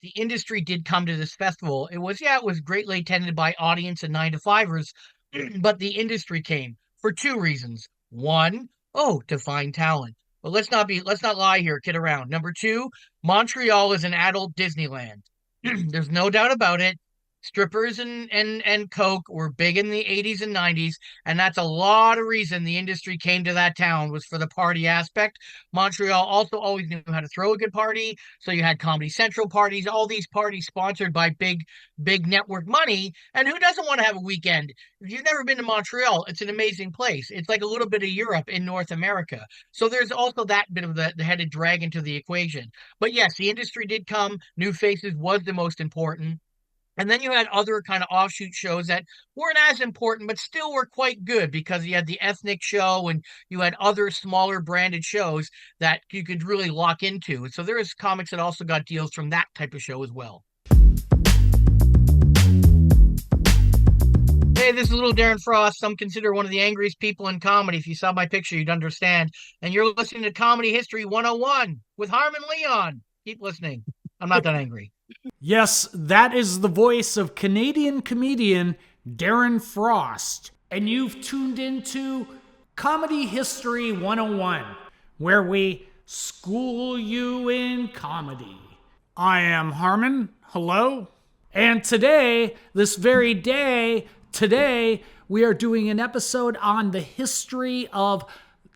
the industry did come to this festival. It was greatly attended by audience and 9 to 5ers, but the industry came for two reasons. One, oh, to find talent. But let's not lie here, kid around. Number two, Montreal is an adult Disneyland. There's no doubt about it. Strippers and coke were big in the 80s and 90s, and that's a lot of reason the industry came to that town was for the party aspect. Montreal also always knew how to throw a good party, so you had Comedy Central parties, all these parties sponsored by big network money. And who doesn't want to have a weekend? If you've never been to Montreal, it's an amazing place. It's like a little bit of Europe in North America. So there's also that bit of the headed dragon to the equation. But yes, the industry did come. New Faces was the most important. And then you had other kind of offshoot shows that weren't as important, but still were quite good because you had the ethnic show and you had other smaller branded shows that you could really lock into. So there is comics that also got deals from that type of show as well. Hey, this is little Darren Frost. Some consider one of the angriest people in comedy. If you saw my picture, you'd understand. And you're listening to Comedy History 101 with Harmon Leon. Keep listening. I'm not that angry. Yes, that is the voice of Canadian comedian Darren Frost. And you've tuned into Comedy History 101, where we school you in comedy. I am Harmon. Hello. And today, this very day, we are doing an episode on the history of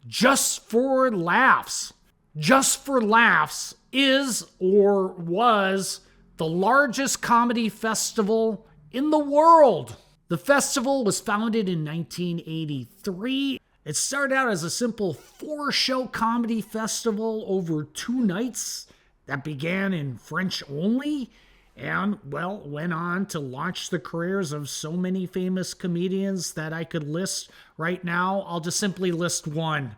Just for Laughs. Just for Laughs is or was the largest comedy festival in the world. The festival was founded in 1983. It started out as a simple 4-show comedy festival over 2 nights that began in French only and, well, went on to launch the careers of so many famous comedians that I could list right now. I'll just simply list one.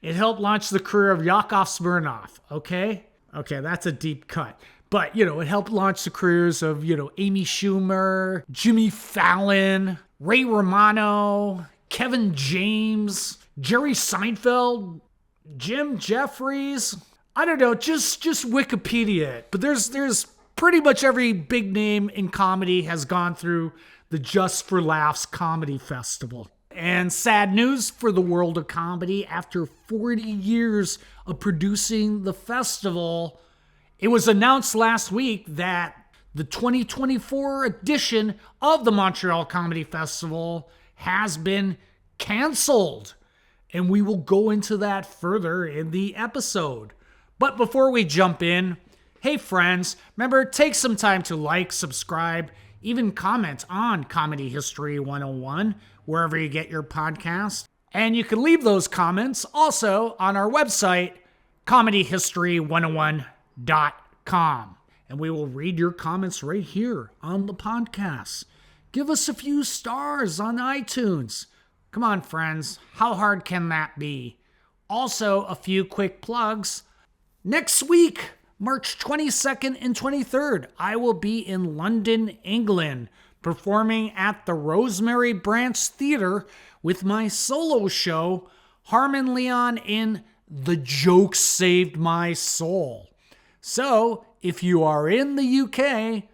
It helped launch the career of Yakov Smirnoff, okay? Okay, that's a deep cut. But, it helped launch the careers of, Amy Schumer, Jimmy Fallon, Ray Romano, Kevin James, Jerry Seinfeld, Jim Jeffries. I don't know, just Wikipedia it. But there's pretty much every big name in comedy has gone through the Just for Laughs Comedy Festival. And sad news for the world of comedy, after 40 years of producing the festival, it was announced last week that the 2024 edition of the Montreal Comedy Festival has been canceled. And we will go into that further in the episode. But before we jump in, hey friends, remember, take some time to like, subscribe, even comment on Comedy History 101, wherever you get your podcast. And you can leave those comments also on our website, comedyhistory101.com. And we will read your comments right here on the podcast. Give us a few stars on iTunes. Come on, friends. How hard can that be? Also, a few quick plugs. Next week, March 22nd and 23rd, I will be in London, England, performing at the Rosemary Branch Theatre with my solo show, Harmon Leon in The Joke Saved My Soul. So, if you are in the UK,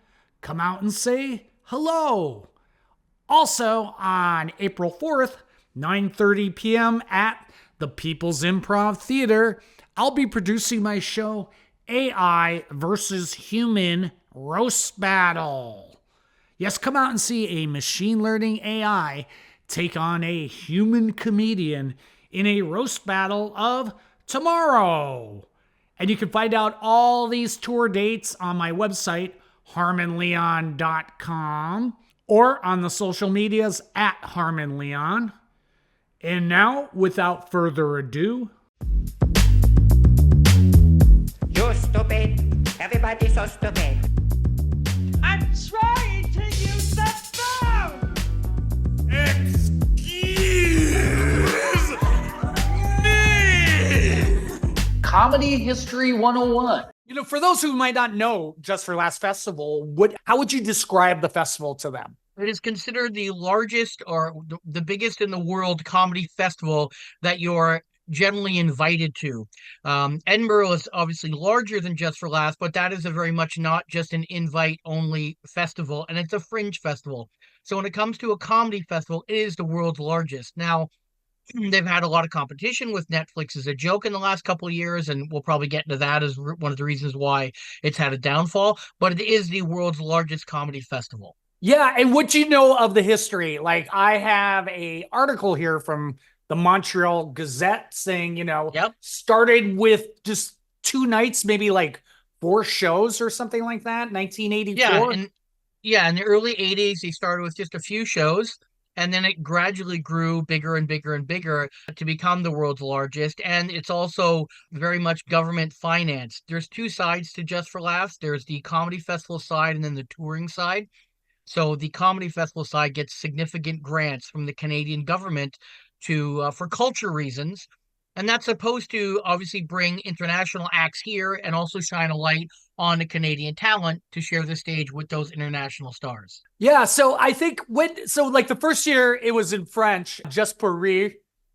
come out and say hello. Also, on April 4th, 9:30 p.m. at the People's Improv Theater, I'll be producing my show, AI versus Human Roast Battle. Yes, come out and see a machine learning AI take on a human comedian in a roast battle of tomorrow. And you can find out all these tour dates on my website, harmonleon.com, or on the social medias at harmonleon. And now, without further ado, You're stupid. Everybody's so stupid. I'm trying to use the phone! excuse me! Comedy History 101. For those who might not know Just for Last Festival, how would you describe the festival to them? It is considered the largest or the biggest in the world comedy festival that your generally invited to. Edinburgh is obviously larger than Just for Laughs, but that is a very much not just an invite only festival, and it's a fringe festival. So when it comes to a comedy festival, it is the world's largest. Now, they've had a lot of competition with Netflix as a joke in the last couple of years, and we'll probably get into that as one of the reasons why it's had a downfall. But it is the world's largest comedy festival. Yeah, and what you know of the history? Like I have a article here from the Montreal Gazette saying, Yep. started with just two nights, maybe like four shows or something like that, Yeah, 1984. and yeah, in the early 80s, they started with just a few shows, and then it gradually grew bigger and bigger and bigger to become the world's largest. And it's also very much government financed. There's two sides to Just for Laughs. There's the comedy festival side and then the touring side. So the comedy festival side gets significant grants from the Canadian government to for culture reasons, and that's supposed to obviously bring international acts here and also shine a light on the Canadian talent to share the stage with those international stars. Yeah, so I think like the first year it was in French, just pour rire,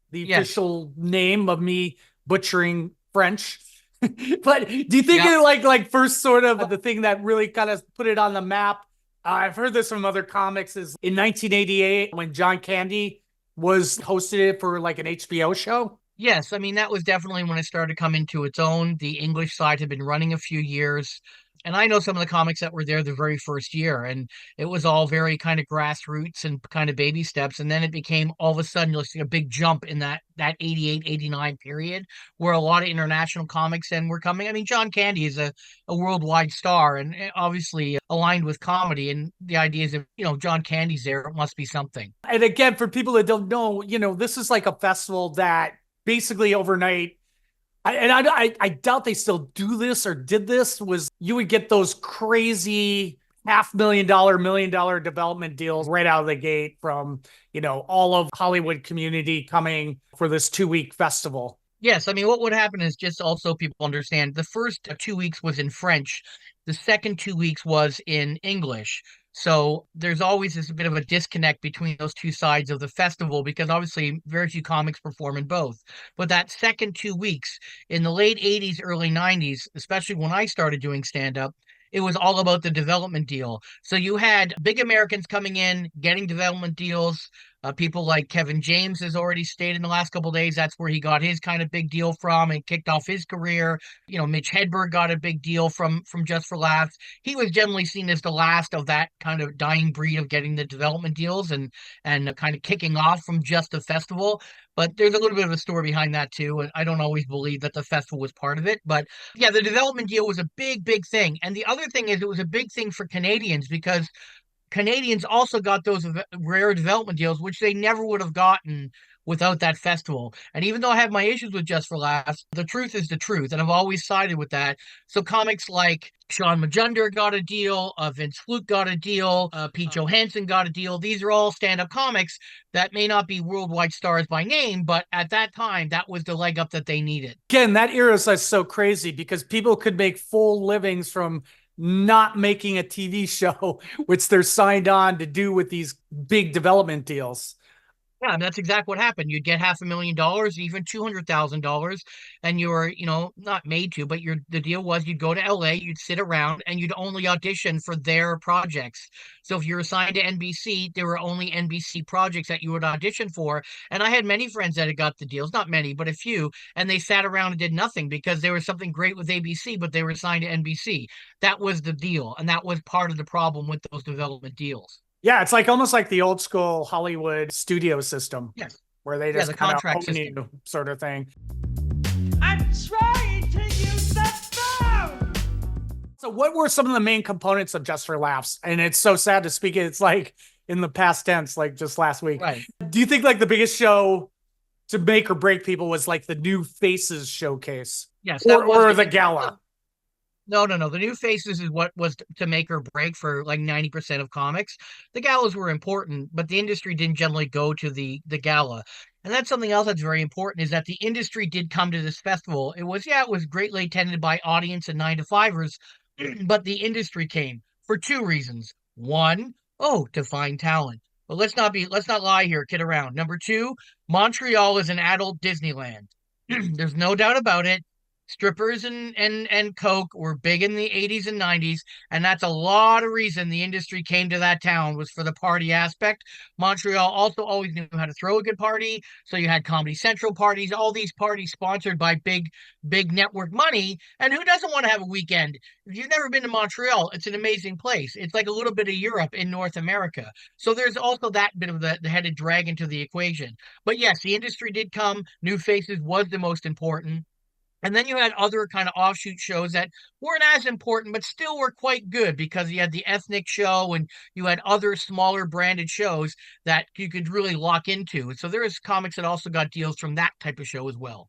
the Yes. official name of me butchering French. But do you think Yep. it like first sort of the thing that really kind of put it on the map? I've heard this from other comics is in 1988 when John Candy was hosted it for like an HBO show. Yes, I mean that was definitely when it started to come into its own. The English side had been running a few years, and I know some of the comics that were there the very first year, and it was all very kind of grassroots and kind of baby steps, and then it became all of a sudden you'll see a big jump in that 88, 89 period where a lot of international comics then were coming. I mean, John Candy is a worldwide star and obviously aligned with comedy, and the idea is if John Candy's there, it must be something. And again, for people that don't know, this is like a festival that basically overnight, I doubt they still do this or did this, was you would get those crazy $500,000, $1 million development deals right out of the gate from, all of Hollywood community coming for this 2-week festival. Yes, I mean, what would happen is just also people understand the first 2 weeks was in French, the second 2 weeks was in English. So there's always this bit of a disconnect between those two sides of the festival because obviously very few comics perform in both. But that second 2 weeks in the late 80s, early 90s, especially when I started doing stand up, it was all about the development deal. So you had big Americans coming in, getting development deals. People like Kevin James has already stayed in the last couple of days. That's where he got his kind of big deal from and kicked off his career. Mitch Hedberg got a big deal from Just for Laughs. He was generally seen as the last of that kind of dying breed of getting the development deals and kind of kicking off from just a festival. But there's a little bit of a story behind that too. And I don't always believe that the festival was part of it. But yeah, the development deal was a big, big thing. And the other thing is it was a big thing for Canadians because Canadians also got those rare development deals, which they never would have gotten without that festival. And even though I have my issues with Just for Laughs, the truth is the truth, and I've always sided with that. So comics like Sean Majunder got a deal, Vince Fluke got a deal, Pete Johansson got a deal. These are all stand-up comics that may not be worldwide stars by name, but at that time, that was the leg up that they needed. Again, that era is so crazy because people could make full livings from not making a TV show, which they're signed on to do with these big development deals. Yeah, and that's exactly what happened. You'd get $500,000, even $200,000, and you're, not made to, but the deal was you'd go to LA, you'd sit around, and you'd only audition for their projects. So if you're assigned to NBC, there were only NBC projects that you would audition for. And I had many friends that had got the deals, not many, but a few, and they sat around and did nothing because there was something great with ABC, but they were assigned to NBC. That was the deal, and that was part of the problem with those development deals. Yeah, it's like almost like the old school Hollywood studio system. Yes. Where they just the kind of contract own system. you sort of thing. I'm trying to use the phone! So what were some of the main components of Just for Laughs? And it's so sad to speak it. It's like in the past tense, like just last week. Right. Do you think like the biggest show to make or break people was like the New Faces showcase? Yes. Or the gala? No. The New Faces is what was to make or break for like 90% of comics. The galas were important, but the industry didn't generally go to the gala. And that's something else that's very important is that the industry did come to this festival. It was greatly attended by audience and 9-to-5ers, but the industry came for two reasons. One, to find talent. But let's not lie here, kid around. Number two, Montreal is an adult Disneyland. There's no doubt about it. Strippers and coke were big in the 80s and 90s, and that's a lot of reason the industry came to that town was for the party aspect. Montreal also always knew how to throw a good party, so you had Comedy Central parties, all these parties sponsored by big network money. And who doesn't want to have a weekend? If you've never been to Montreal, it's an amazing place. It's like a little bit of Europe in North America. So there's also that bit of the headed dragon to the equation. But yes, the industry did come. New Faces was the most important. And then you had other kind of offshoot shows that weren't as important, but still were quite good because you had the ethnic show and you had other smaller branded shows that you could really lock into. So there is comics that also got deals from that type of show as well.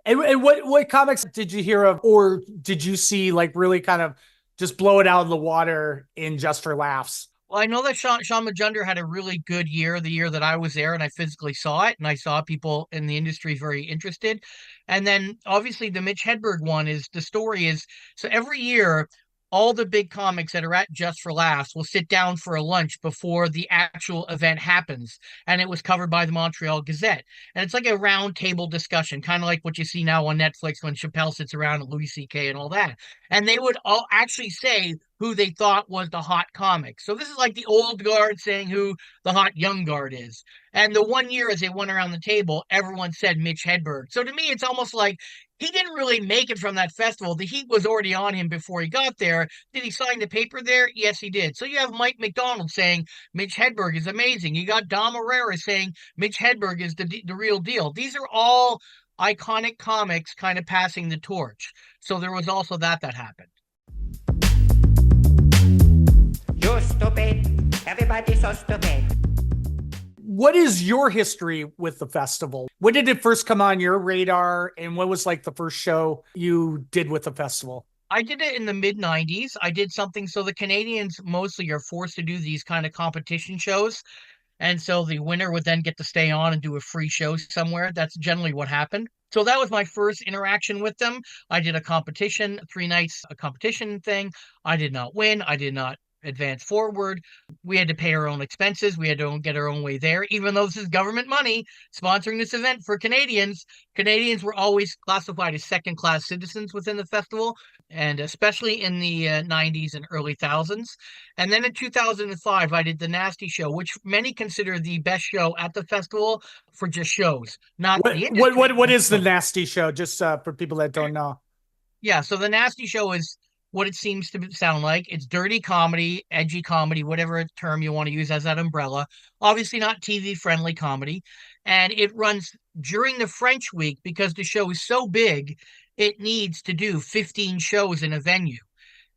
And what comics did you hear of, or did you see like really kind of just blow it out of the water in Just for Laughs? Well, I know that Sean Majunder had a really good year the year that I was there, and I physically saw it, and I saw people in the industry very interested. And then obviously the Mitch Hedberg one is the story is so every year all the big comics that are at Just for Laughs will sit down for a lunch before the actual event happens. And it was covered by the Montreal Gazette. And it's like a round table discussion, kind of like what you see now on Netflix when Chappelle sits around and Louis C.K. and all that. And they would all actually say who they thought was the hot comic. So this is like the old guard saying who the hot young guard is. And the one year as they went around the table, everyone said Mitch Hedberg. So to me, it's almost like he didn't really make it from that festival. The heat was already on him before he got there. Did he sign the paper there? Yes, he did. So you have Mike McDonald saying Mitch Hedberg is amazing. You got Dom Herrera saying Mitch Hedberg is the real deal. These are all iconic comics kind of passing the torch. So there was also that happened. You're stupid. Everybody's so stupid. What is your history with the festival? When did it first come on your radar, and what was like the first show you did with the festival? I did it in the mid 90s. I did something so the Canadians mostly are forced to do these kind of competition shows. And so the winner would then get to stay on and do a free show somewhere. That's generally what happened. So that was my first interaction with them. I did a competition, 3 nights, a competition thing. I did not win. I did not advance forward. We had to pay our own expenses. We had to get our own way there, even though this is government money sponsoring this event for Canadians. Canadians were always classified as second-class citizens within the festival, and especially in the 90s and early thousands. And then in 2005, I did the Nasty Show, which many consider the best show at the festival for just shows, not the industry. What is the Nasty Show? Just for people that don't know. Yeah, so the Nasty Show is what it seems to sound like. It's dirty comedy, edgy comedy, whatever term you want to use as that umbrella. Obviously not TV friendly comedy. And it runs during the French week because the show is so big, it needs to do 15 shows in a venue.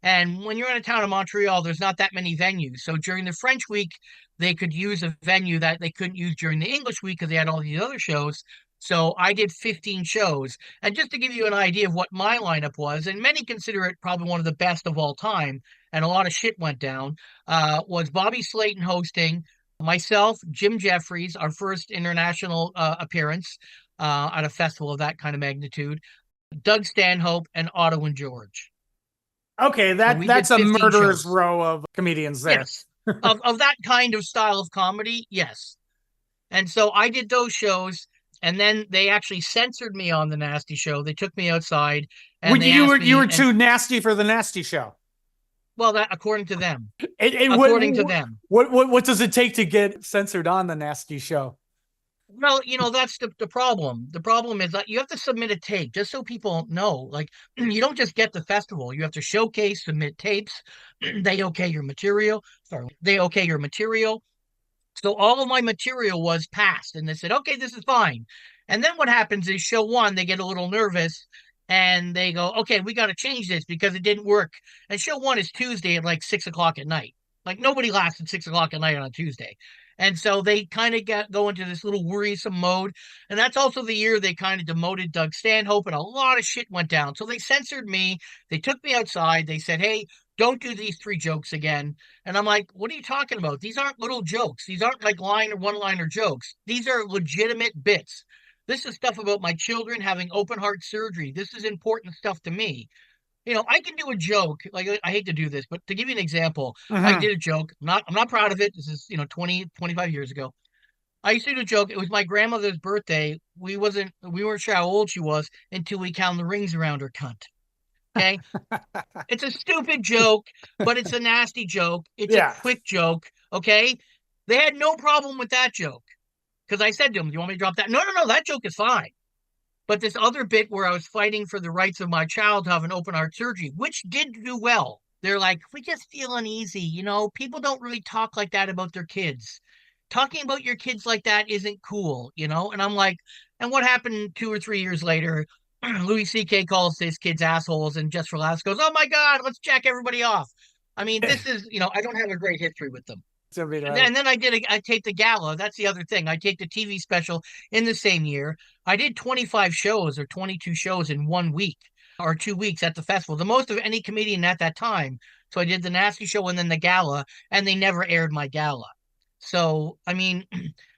And when you're in a town of Montreal, there's not that many venues. So during the French week, they could use a venue that they couldn't use during the English week because they had all these other shows. So I did 15 shows. And just to give you an idea of what my lineup was, and many consider it probably one of the best of all time, and a lot of shit went down, was Bobby Slayton hosting, myself, Jim Jeffries, our first international appearance at a festival of that kind of magnitude, Doug Stanhope, and Otto and George. Okay, that's a murderer's row of comedians there. Yes, of that kind of style of comedy, yes. And so I did those shows. And then they actually censored me on the Nasty Show. They took me outside, and you were too nasty for the Nasty Show. Well, that according to them. According to them. What does it take to get censored on the Nasty Show? Well, that's the problem. The problem is that you have to submit a tape just so people know. Like, you don't just get the festival. You have to showcase, submit tapes. They okay your material. Sorry, they okay your material. So all of my material was passed, and they said, okay, this is fine. And then what happens is show one, they get a little nervous, and they go, okay, we got to change this because it didn't work. And show one is Tuesday at like 6 o'clock at night. Like nobody laughs at 6 o'clock at night on a Tuesday. And so they kind of go into this little worrisome mode. And that's also the year they kind of demoted Doug Stanhope, and a lot of shit went down. So they censored me. They took me outside. They said, hey, don't do these 3 jokes again. And I'm like, what are you talking about? These aren't little jokes. These aren't like one-liner jokes. These are legitimate bits. This is stuff about my children having open heart surgery. This is important stuff to me. I can do a joke. Like, I hate to do this, but to give you an example, I did a joke. I'm not proud of it. This is, 20, 25 years ago. I used to do a joke. It was my grandmother's birthday. We weren't sure how old she was until we counted the rings around her cunt. Okay. It's a stupid joke, but it's a nasty joke. It's a Yeah. quick joke. Okay. They had no problem with that joke because I said to them, "Do you want me to drop that?" No, no, no. That joke is fine. But this other bit where I was fighting for the rights of my child to have an open heart surgery, which did do well. They're like, we just feel uneasy. People don't really talk like that about their kids. Talking about your kids like that isn't cool. And I'm like, and what happened 2 or 3 years later? Louis C.K. calls his kids assholes, and Just for Laughs goes, "Oh my God, let's jack everybody off." I mean, this is, I don't have a great history with them. And then I taped the gala. That's the other thing. I taped a TV special in the same year. I did 25 shows or 22 shows in 1 week or 2 weeks at the festival, the most of any comedian at that time. So I did the Nasty Show and then the gala, and they never aired my gala. So, I mean,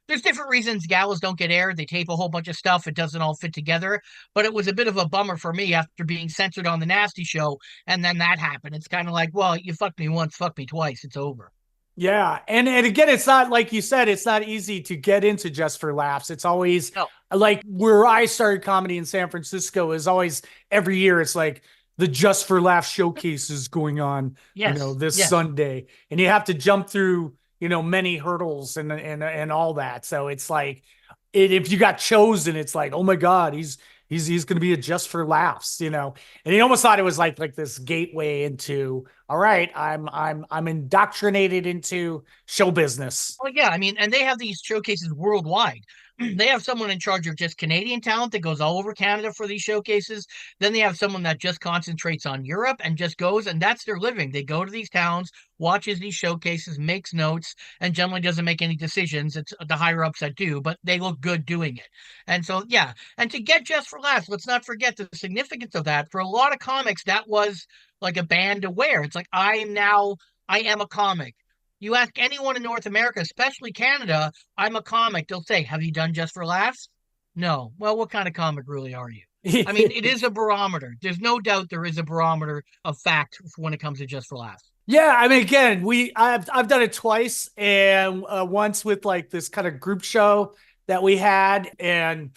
there's different reasons galas don't get aired. They tape a whole bunch of stuff. It doesn't all fit together. But it was a bit of a bummer for me after being censored on the Nasty Show. And then that happened. It's kind of like, well, you fucked me once, fuck me twice. It's over. Yeah. And again, it's not like you said, it's not easy to get into Just for Laughs. It's always No. like where I started comedy in San Francisco is always every year. It's like the Just for Laughs showcase is going on, Yes. this Yes. Sunday, and you have to jump through, many hurdles and all that. So it's like, if you got chosen, it's like, oh my God, he's going to be a Just for Laughs, and he almost thought it was like this gateway into, all right, I'm indoctrinated into show business. Well, yeah, I mean, and they have these showcases worldwide. They have someone in charge of just Canadian talent that goes all over Canada for these showcases. Then they have someone that just concentrates on Europe and just goes, and that's their living. They go to these towns, watches these showcases, makes notes, and generally doesn't make any decisions. It's the higher ups that do, but they look good doing it. And so, yeah, and to get Just for Laughs, let's not forget the significance of that. For a lot of comics, that was like a band to wear. It's like, I am a comic. You ask anyone in North America, especially Canada, I'm a comic. They'll say, "Have you done Just for Laughs?" No. Well, what kind of comic really are you? I mean, it is a barometer. There's no doubt there is a barometer of fact when it comes to Just for Laughs. Yeah, I mean, again, I've done it twice, and once with like this kind of group show that we had, and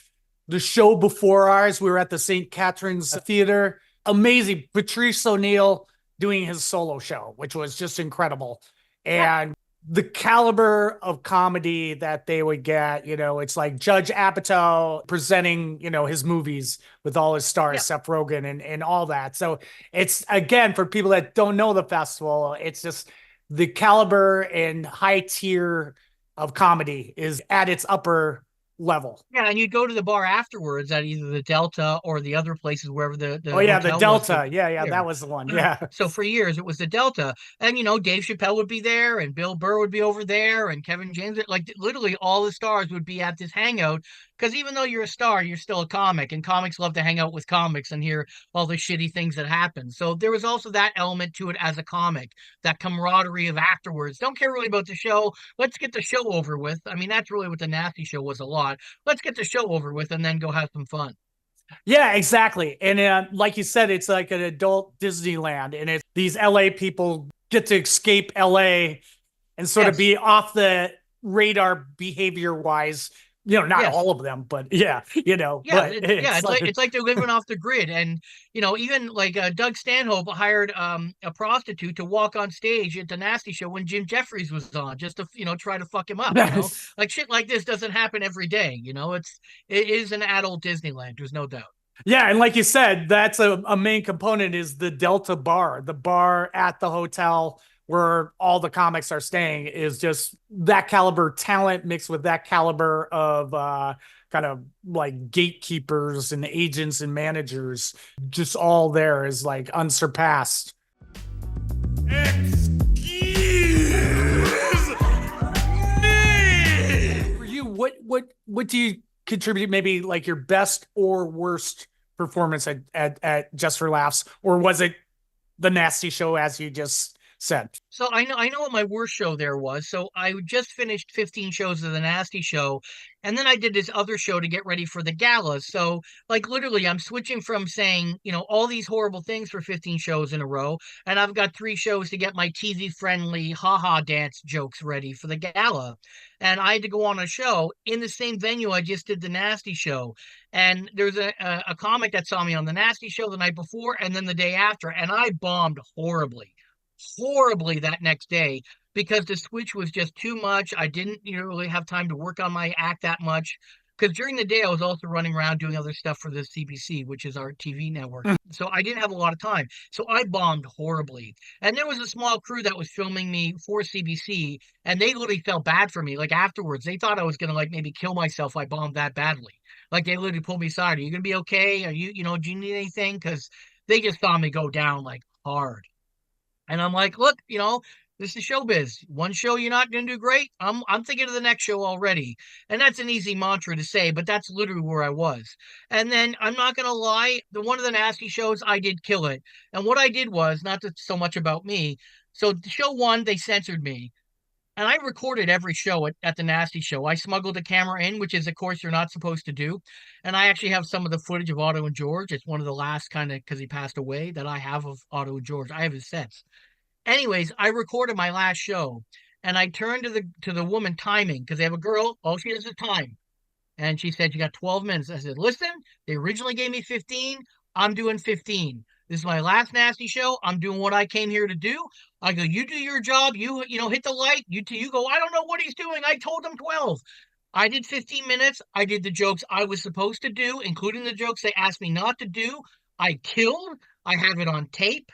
the show before ours, we were at the St. Catharines Theater. Amazing, Patrice O'Neill doing his solo show, which was just incredible, and the caliber of comedy that they would get. It's like Judge Apatow presenting, his movies with all his stars, Yeah. Seth Rogen and all that. So it's, again, for people that don't know the festival, it's just the caliber and high tier of comedy is at its upper level. Yeah, and you'd go to the bar afterwards at either the Delta or the other places wherever the Oh yeah, the hotel was Delta. Yeah, there. that was the one. Yeah. So for years it was the Delta, and Dave Chappelle would be there, and Bill Burr would be over there, and Kevin James. Like literally all the stars would be at this hangout. Because even though you're a star, you're still a comic, and comics love to hang out with comics and hear all the shitty things that happen. So there was also that element to it as a comic, that camaraderie of afterwards. Don't care really about the show. Let's get the show over with. I mean, that's really what the Nasty Show was a lot. Let's get the show over with and then go have some fun. Yeah, exactly. And like you said, it's like an adult Disneyland, and it's these LA people get to escape LA and sort of Yes. be off the radar behavior wise. Not Yes. all of them, but yeah, Yeah, but it's like they're living off the grid, and even like Doug Stanhope hired a prostitute to walk on stage at the Nasty Show when Jim Jeffries was on, just to try to fuck him up. Like shit like this doesn't happen every day. It is an adult Disneyland. There's no doubt. Yeah, and like you said, that's a main component is the Delta bar. The bar at the hotel where all the comics are staying is just that caliber talent mixed with that caliber of kind of like gatekeepers and agents and managers. Just all there is like unsurpassed. Excuse me. For you, what do you contribute, maybe like your best or worst performance at Just for Laughs, or was it the Nasty Show, as you just set? So I know what my worst show there was. So I just finished 15 shows of the Nasty Show, and then I did this other show to get ready for the gala. So like literally I'm switching from saying, all these horrible things for 15 shows in a row, and I've got 3 shows to get my TV friendly haha dance jokes ready for the gala. And I had to go on a show in the same venue I just did the Nasty Show. And there's a comic that saw me on the Nasty Show the night before and then the day after, and I bombed horribly that next day because the switch was just too much. I didn't really have time to work on my act that much because during the day I was also running around doing other stuff for the CBC, which is our TV network. So I didn't have a lot of time. So I bombed horribly. And there was a small crew that was filming me for CBC, and they literally felt bad for me. Like afterwards, they thought I was gonna like maybe kill myself. I bombed that badly. Like they literally pulled me aside. Are you gonna be okay? Are do you need anything? Because they just saw me go down like hard. And I'm like, look, this is showbiz. One show you're not going to do great. I'm thinking of the next show already. And that's an easy mantra to say, but that's literally where I was. And then I'm not going to lie, the one of the Nasty shows I did kill it. And what I did was not to, so much about me. So show 1, they censored me. And I recorded every show at the Nasty Show. I smuggled a camera in, which is, of course, you're not supposed to do. And I actually have some of the footage of Otto and George. It's one of the last kind of, because he passed away, that I have of Otto and George. I have his sets. Anyways, I recorded my last show, and I turned to the woman timing because they have a girl. All she does is time, and she said, "You got 12 minutes." I said, "Listen, they originally gave me 15. I'm doing 15. This is my last Nasty Show. I'm doing what I came here to do." I go, "You do your job. You hit the light. You go. I don't know what he's doing. I told him 12." I did 15 minutes. I did the jokes I was supposed to do, including the jokes they asked me not to do. I killed. I have it on tape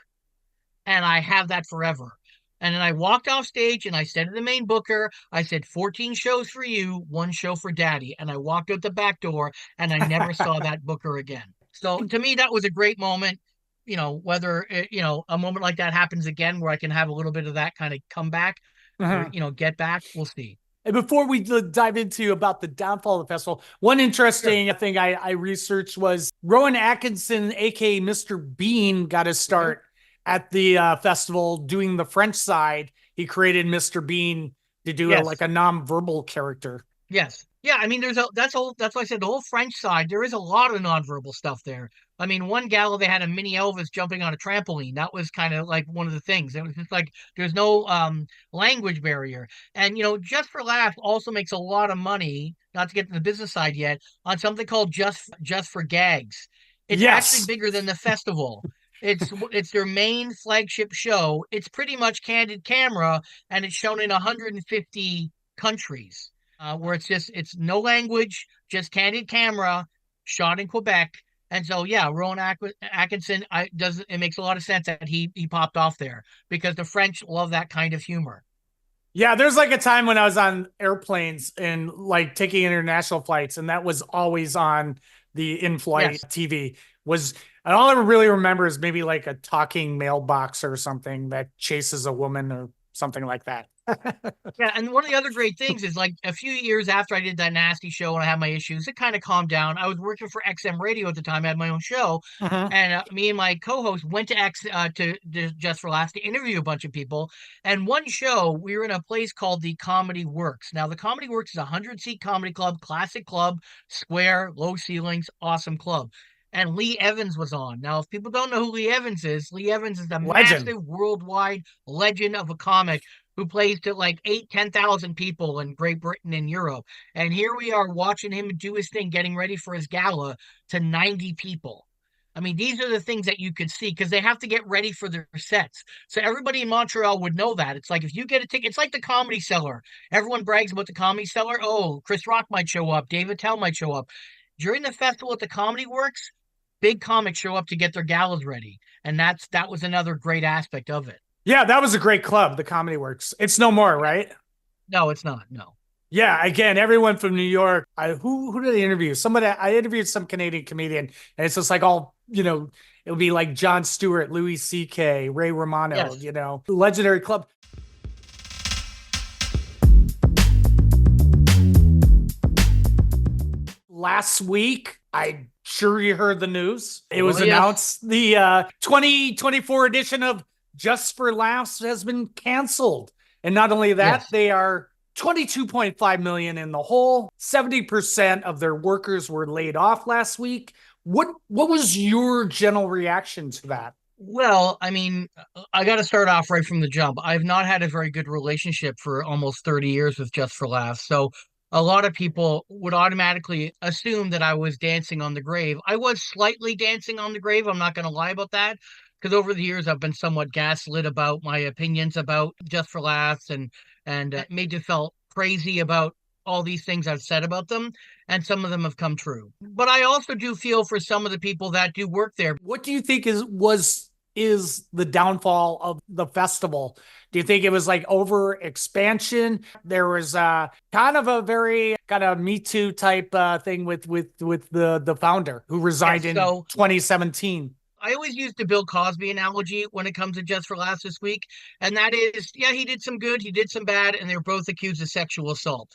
and I have that forever. And then I walked off stage and I said to the main booker, I said, 14 shows for you, 1 show for daddy. And I walked out the back door and I never saw that booker again. So to me, that was a great moment. Whether, a moment like that happens again where I can have a little bit of that kind of comeback or, get back, we'll see. And before we dive into about the downfall of the festival, one interesting thing I researched was Rowan Atkinson, aka Mr. Bean, got his start at the festival doing the French side. He created Mr. Bean to do like a non-verbal character. Yes. Yeah, I mean, that's why I said the whole French side, there is a lot of nonverbal stuff there. I mean, one gala, they had a mini Elvis jumping on a trampoline. That was kind of like one of the things. It was just like, there's no language barrier. And, Just for Laughs also makes a lot of money, not to get to the business side yet, on something called Just for Gags. It's actually bigger than the festival. It's their main flagship show. It's pretty much candid camera, and it's shown in 150 countries. Where it's no language, just candid camera, shot in Quebec. And so, yeah, Rowan Atkinson, it makes a lot of sense that he popped off there because the French love that kind of humor. Yeah, there's like a time when I was on airplanes and like taking international flights, and that was always on the in-flight TV. And all I really remember is maybe like a talking mailbox or something that chases a woman or something like that. Yeah, and one of the other great things is like a few years after I did that Nasty Show and I had my issues, it kind of calmed down. I was working for XM Radio at the time. I had my own show, and me and my co-host went to Just for Laughs to interview a bunch of people. And one show, we were in a place called the Comedy Works. Now, the Comedy Works is a 100-seat comedy club, classic club, square, low ceilings, awesome club. And Lee Evans was on. Now, if people don't know who Lee Evans is a massive worldwide legend of a comic who plays to like 10,000 people in Great Britain and Europe. And here we are watching him do his thing, getting ready for his gala to 90 people. I mean, these are the things that you could see because they have to get ready for their sets. So everybody in Montreal would know that. It's like if you get a ticket, it's like the Comedy Cellar. Everyone brags about the Comedy Cellar. Oh, Chris Rock might show up. Dave Attell might show up. During the festival at the Comedy Works, big comics show up to get their galas ready. And that was another great aspect of it. Yeah, that was a great club, the Comedy Works. It's no more, right? No, it's not. No. Yeah, again, everyone from New York. Who did I interview? I interviewed some Canadian comedian, and it's just like all, it would be like Jon Stewart, Louis C.K., Ray Romano, legendary club. Last week, I'm sure you heard the news. It was announced the 2024 edition of Just for Laughs has been canceled. And not only that, Yes. they are 22.5 million in the hole. 70% of their workers were laid off last week. What was your general reaction to that? Well, I mean, I got to start off right from the jump. I've not had a very good relationship for almost 30 years with Just for Laughs. So a lot of people would automatically assume that I was dancing on the grave. I was slightly dancing on the grave. I'm not going to lie about that. Because over the years, I've been somewhat gaslit about my opinions about Just for Laughs and made to felt crazy about all these things I've said about them, and some of them have come true. But I also do feel for some of the people that do work there. What do you think is the downfall of the festival? Do you think it was like over expansion? There was kind of a very kind of Me Too type thing with the founder who resigned Yes, in so 2017. I always use the Bill Cosby analogy when it comes to Just for Laughs this week, and that is, yeah, he did some good, he did some bad, and they're both accused of sexual assault.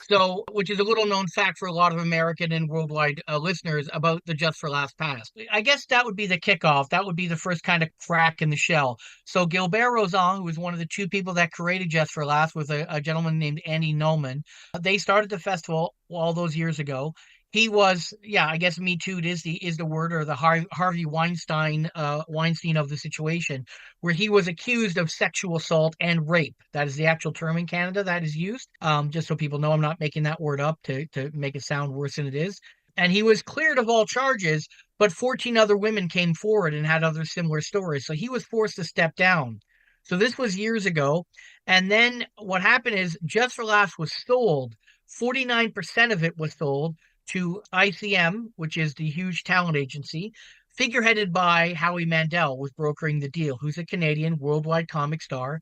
So, which is a little known fact for a lot of American and worldwide listeners about the Just for Laughs past. I guess that would be the kickoff. That would be the first kind of crack in the shell. So, Gilbert Rozon, who was one of the two people that created Just for Laughs, with a gentleman named Andy Nolman, they started the festival all those years ago. He was, yeah, I guess Me Too is the word, or the Harvey Weinstein of the situation, where he was accused of sexual assault and rape. That is the actual term in Canada that is used. Just so people know, I'm not making that word up to make it sound worse than it is. And he was cleared of all charges, but 14 other women came forward and had other similar stories. So he was forced to step down. So this was years ago. And then what happened is Just for Laughs was sold. 49% of it was sold to ICM, which is the huge talent agency, figureheaded by Howie Mandel, was brokering the deal, who's a Canadian worldwide comic star.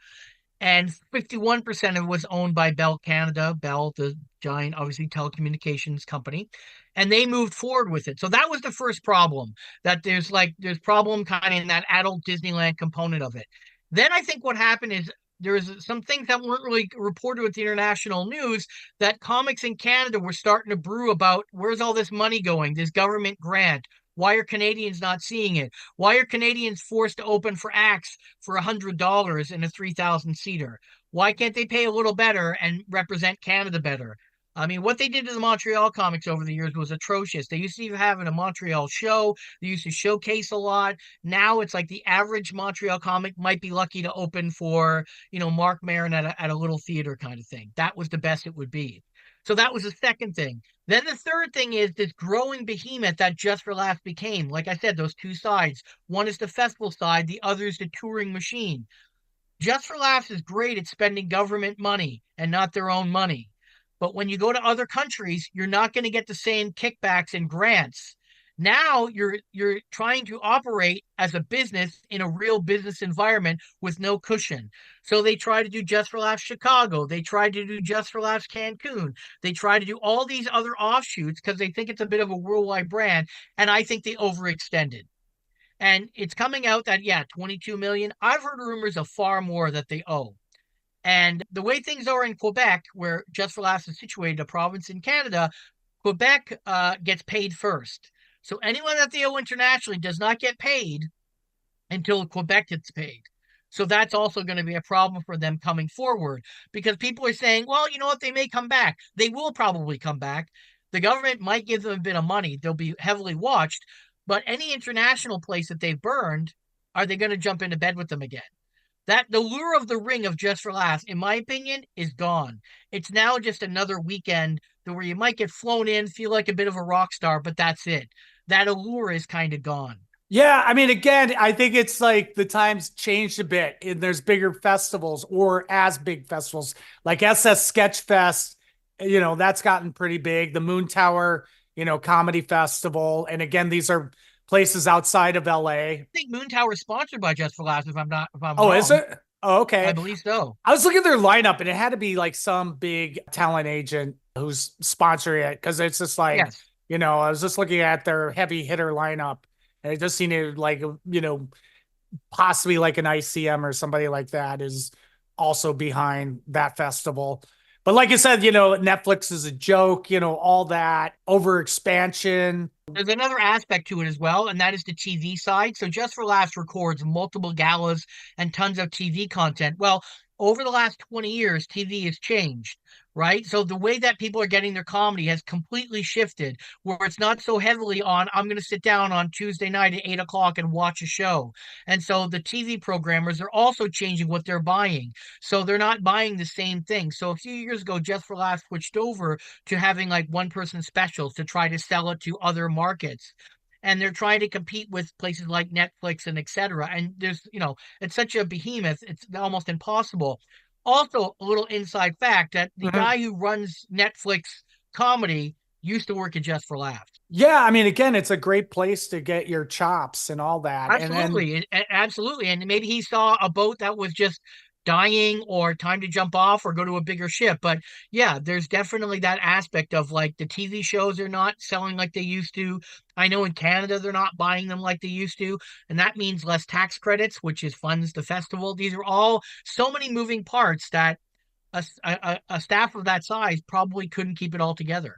And 51% of it was owned by Bell Canada, Bell, the giant, obviously, telecommunications company. And they moved forward with it. So that was the first problem, that there's problem kind of in that adult Disneyland component of it. Then I think what happened is there's some things that weren't really reported with the international news, that comics in Canada were starting to brew about where's all this money going, this government grant. Why are Canadians not seeing it? Why are Canadians forced to open for acts for $100 in a 3,000 seater? Why can't they pay a little better and represent Canada better? I mean, what they did to the Montreal comics over the years was atrocious. They used to even have a Montreal show. They used to showcase a lot. Now it's like the average Montreal comic might be lucky to open for, Mark Maron at a little theater kind of thing. That was the best it would be. So that was the second thing. Then the third thing is this growing behemoth that Just for Laughs became. Like I said, those two sides. One is the festival side, the other is the touring machine. Just for Laughs is great at spending government money and not their own money. But when you go to other countries, you're not going to get the same kickbacks and grants. Now you're trying to operate as a business in a real business environment with no cushion. So they try to do Just for Laughs Chicago. They try to do Just for Laughs Cancun. They try to do all these other offshoots because they think it's a bit of a worldwide brand. And I think they overextended. And it's coming out that, yeah, 22 million. I've heard rumors of far more that they owe. And the way things are in Quebec, where Just for Laughs is situated, a province in Canada, Quebec gets paid first. So anyone that they owe internationally does not get paid until Quebec gets paid. So that's also going to be a problem for them coming forward, because people are saying, well, you know what, they may come back. They will probably come back. The government might give them a bit of money. They'll be heavily watched. But any international place that they've burned, are they going to jump into bed with them again? That the lure of the ring of Just for Laughs, in my opinion, is gone. It's now just another weekend where you might get flown in, feel like a bit of a rock star, but that's it. That allure is kind of gone. Yeah, I mean, again, I think it's like the times changed a bit, and there's bigger festivals or as big festivals like SS Sketchfest. That's gotten pretty big. The Moon Tower, Comedy Festival, and again, these are places outside of LA. I think Moon Tower is sponsored by Just for Laughs, if I'm Oh, wrong. is it? Oh, I okay. believe so. I was looking at their lineup, and it had to be like some big talent agent who's sponsoring it, because it's just like, Yes. I was just looking at their heavy hitter lineup, and it just seemed like, possibly like an ICM or somebody like that is also behind that festival. But like you said, Netflix is a joke, all that overexpansion. There's another aspect to it as well, and that is the TV side. So Just for Laughs records multiple galas and tons of TV content. Well, over the last 20 years, TV has changed, right? So the way that people are getting their comedy has completely shifted, where it's not so heavily on, I'm going to sit down on Tuesday night at 8 o'clock and watch a show. And so the TV programmers are also changing what they're buying. So they're not buying the same thing. So a few years ago, Just for Laughs switched over to having like one person specials to try to sell it to other markets. And they're trying to compete with places like Netflix and etc. And it's such a behemoth, it's almost impossible. Also, a little inside fact that the Mhm. guy who runs Netflix comedy used to work at Just for Laughs. Yeah, I mean, again, it's a great place to get your chops and all that. And then, Absolutely. And maybe he saw a boat that was just dying or time to jump off or go to a bigger ship. But yeah, there's definitely that aspect of like the TV shows are not selling like they used to. I know in Canada they're not buying them like they used to, and that means less tax credits, which is funds the festival. These are all so many moving parts that a staff of that size probably couldn't keep it all together.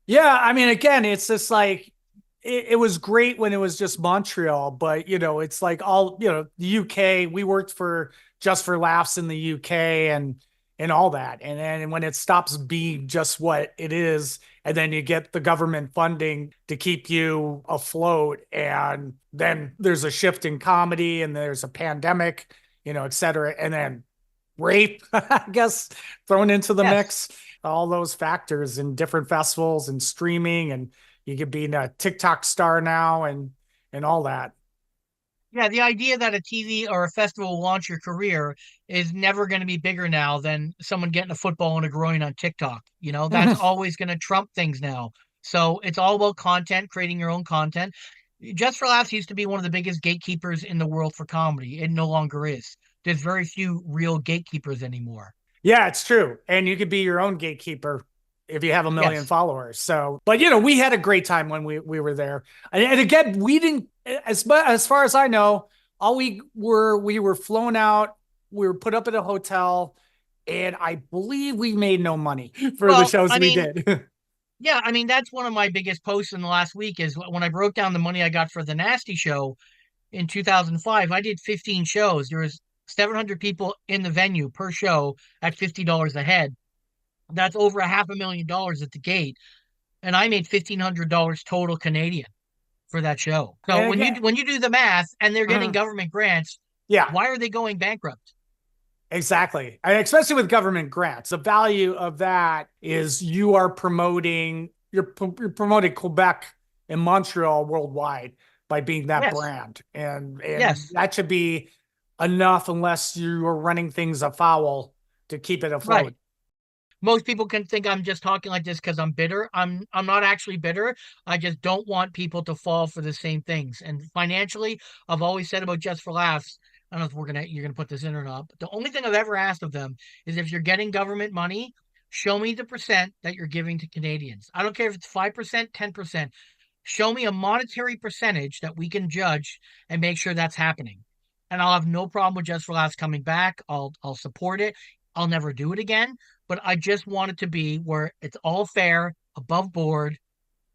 yeah, I mean, again, it's just like it was great when it was just Montreal, but it's like all, the UK, we worked for Just for Laughs in the UK and all that. And then when it stops being just what it is, and then you get the government funding to keep you afloat, and then there's a shift in comedy and there's a pandemic, et cetera. And then rape, I guess, thrown into the Yes. mix, all those factors in different festivals and streaming, and you could be a TikTok star now and all that. Yeah, the idea that a TV or a festival will launch your career is never going to be bigger now than someone getting a football in a groin on TikTok. That's always going to trump things now. So it's all about content, creating your own content. Just for Laughs used to be one of the biggest gatekeepers in the world for comedy. It no longer is. There's very few real gatekeepers anymore. Yeah, it's true. And you could be your own gatekeeper if you have a million Yes. followers. So, but we had a great time when we were there. And again, we didn't, as far as I know, we were flown out, we were put up at a hotel, and I believe we made no money for the Well, shows I we mean, did. yeah, I mean, that's one of my biggest posts in the last week is when I broke down the money I got for the Nasty show in 2005. I did 15 shows. There was 700 people in the venue per show at $50 a head. That's over $500,000 at the gate, and I made $1,500 total Canadian for that show. So And again, when you do the math, and they're getting mhm, government grants, yeah, why are they going bankrupt? exactly. And especially with government grants, the value of that is you're promoting Quebec and Montreal worldwide by being that Yes, brand. And yes, that should be enough unless you are running things afoul to keep it afloat. right. Most people can think I'm just talking like this because I'm bitter. I'm not actually bitter. I just don't want people to fall for the same things. And financially, I've always said about Just for Laughs, I don't know if you're gonna put this in or not, but the only thing I've ever asked of them is if you're getting government money, show me the percent that you're giving to Canadians. I don't care if it's 5%, 10%. Show me a monetary percentage that we can judge and make sure that's happening. And I'll have no problem with Just for Laughs coming back. I'll support it. I'll never do it again, but I just want it to be where it's all fair, above board.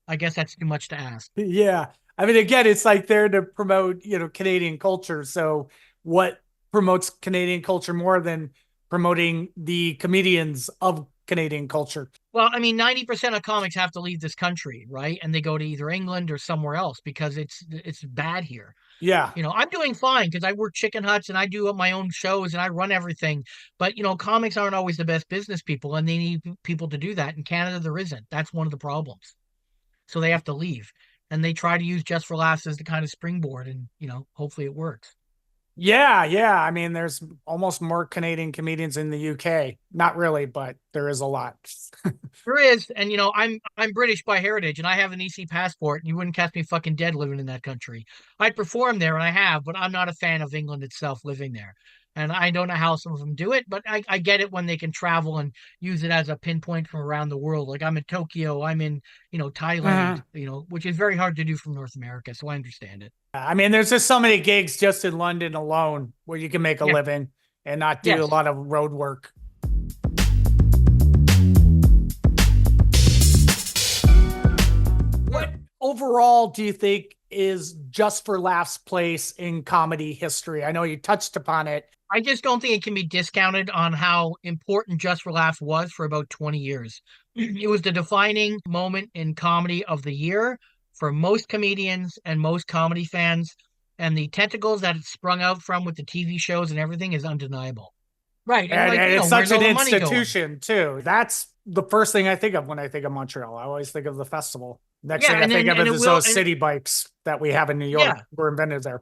I guess that's too much to ask. Yeah. I mean, again, it's like there to promote, Canadian culture. So what promotes Canadian culture more than promoting the comedians of Canadian culture? Well, I mean, 90% of comics have to leave this country, right? And they go to either England or somewhere else because it's bad here. Yeah. I'm doing fine because I work chicken huts and I do my own shows and I run everything. But, comics aren't always the best business people and they need people to do that. In Canada, there isn't. That's one of the problems. So they have to leave. And they try to use Just for Laughs as the kind of springboard and, hopefully it works. Yeah. Yeah. I mean, there's almost more Canadian comedians in the UK. Not really, but there is a lot. There is, and I'm British by heritage, and I have an EC passport, and you wouldn't catch me fucking dead living in that country. I perform there, and I have, but I'm not a fan of England itself living there. And I don't know how some of them do it, but I get it when they can travel and use it as a pinpoint from around the world. Like I'm in Tokyo, I'm in, Thailand, which is very hard to do from North America. So I understand it. I mean, there's just so many gigs just in London alone where you can make a Yeah. living and not do a Yes. lot of road work. overall do you think is Just for Laughs' place in comedy history? I know you touched upon it. I just don't think it can be discounted on how important Just for Laughs was for about 20 years. It was the defining moment in comedy of the year for most comedians and most comedy fans, and the tentacles that it sprung out from with the TV shows and everything is undeniable. Right, and like, And it's where's such all an the money going? institution, too. That's the first thing I think of when I think of Montreal. I always think of the festival. Next Yeah, thing I and think then- of and is it will- those and- city bikes that we have in New York. Yeah. Were invented there.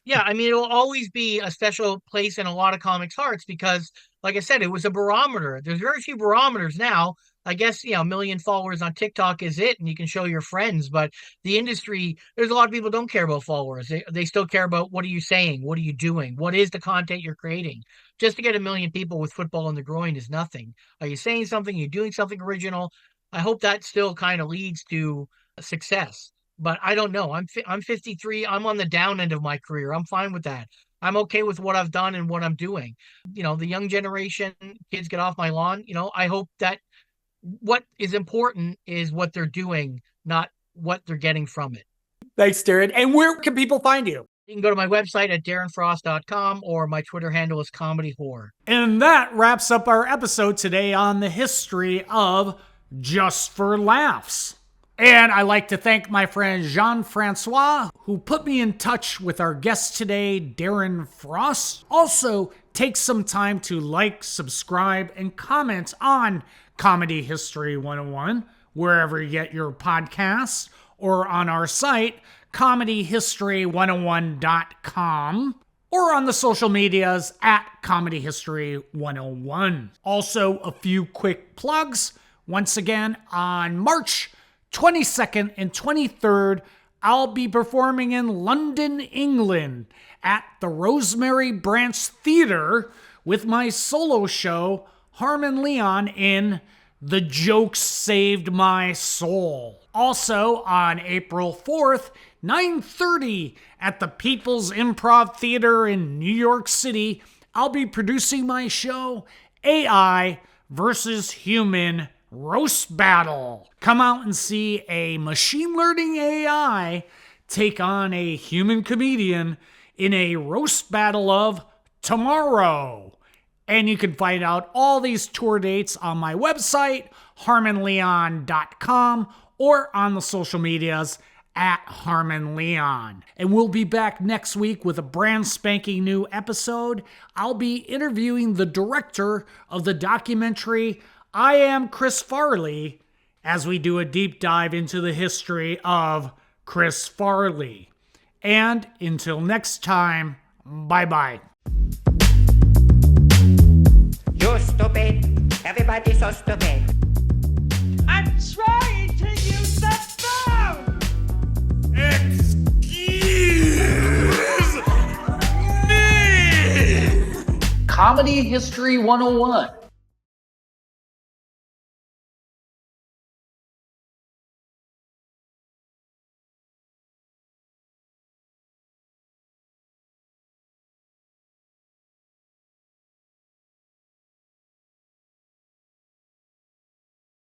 Yeah, I mean, it will always be a special place in a lot of comics' hearts because, like I said, it was a barometer. There's very few barometers now. I guess, a million followers on TikTok is it, and you can show your friends. But the industry, there's a lot of people don't care about followers. They still care about what are you saying? What are you doing? What is the content you're creating? Just to get a million people with football in the groin is nothing. Are you saying something? Are you doing something original? I hope that still kind of leads to success. But I don't know. I'm 53. I'm on the down end of my career. I'm fine with that. I'm okay with what I've done and what I'm doing. The young generation, kids get off my lawn. I hope that what is important is what they're doing, not what they're getting from it. Thanks, Darren. And where can people find you? You can go to my website at darrenfrost.com or my Twitter handle is Comedy Whore. And that wraps up our episode today on the history of Just for Laughs. And I'd like to thank my friend Jean-Francois, who put me in touch with our guest today, Darren Frost. Also, take some time to like, subscribe, and comment on Comedy History 101, wherever you get your podcasts, or on our site, comedyhistory101.com, or on the social medias at Comedy History 101. Also, a few quick plugs. Once again, on March 22nd and 23rd, I'll be performing in London, England at the Rosemary Branch Theatre with my solo show, Harmon Leon, in The Jokes Saved My Soul. Also, on April 4th, 9:30 at the People's Improv Theater in New York City, I'll be producing my show, AI versus Human Roast Battle. Come out and see a machine learning AI take on a human comedian in a roast battle of tomorrow. And you can find out all these tour dates on my website, harmonleon.com, or on the social medias at Harmon Leon. And we'll be back next week with a brand spanking new episode. I'll be interviewing the director of the documentary I Am Chris Farley as we do a deep dive into the history of Chris Farley. And until next time, bye-bye. You're stupid. Everybody's so stupid. I'm trying to use the phone! Comedy History 101.